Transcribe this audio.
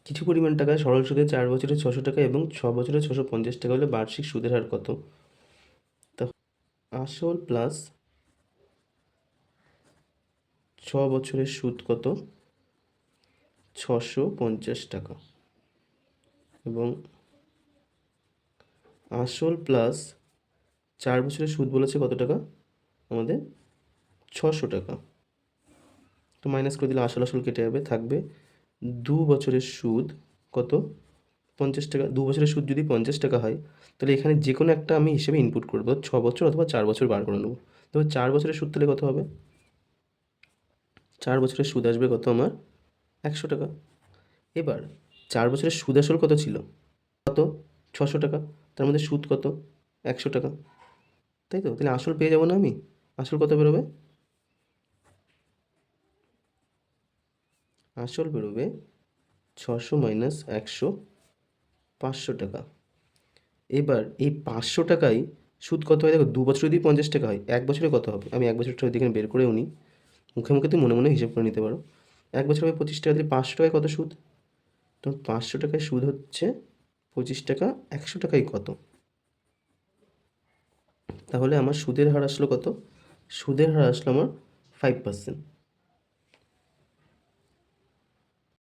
কিছু পরিমাণ টাকা সরল সুদে 4 বছরে 600 টাকা এবং 6 বছরে 650 টাকা হলে বার্ষিক সুদের হার কত? তা আসল প্লাস 6 বছরের সুদ কত? 650 টাকা। এবং আসল প্লাস 4 বছরের সুদ বলেছে কত টাকা আমাদের? 600 টাকা। তো মাইনাস করে দিলে আসল আসল কেটে যাবে, থাকবে 2 বছরের সুদ কত? 50 টাকা। 2 বছরের সুদ যদি 50 টাকা হয়, তাহলে এখানে যে কোনো একটা আমি হিসেবে ইনপুট করবো, 6 বছর অথবা 4 বছর বার করে নেবো। তবে 4 বছরের সুদ তাহলে কত হবে? 4 বছরের সুদ আসবে কত আমার? 100 টাকা। এবার 4 বছরের সুদ আসল কত ছিল? কত? 600 টাকা। তার মধ্যে সুদ কত? 100 টাকা। তাই তো? তাহলে আসল পেয়ে যাবো না আমি? আসল কত বেরোবে? আসল বেরোবে 600 মাইনাস 100, 500 টাকা। এবার এই 500 টাকায় সুদ কত হয় দেখো, 2 বছর যদি 50 টাকা হয়, 1 বছরে কত হবে? আমি 1 বছরটা ওইদিকে বের করেও নিই, মুখে মুখে তুমি মনে মনে হিসাব করে নিতে পারো। 1 বছর হবে 25 টাকা, দিলে 500 টাকায় কত সুদ? তো 500 টাকায় সুদ হচ্ছে 25 টাকা, 100 টাকায় কত? তাহলে আমার সুদের হার আসলো কত? সুদের হার আসলো আমার 5%।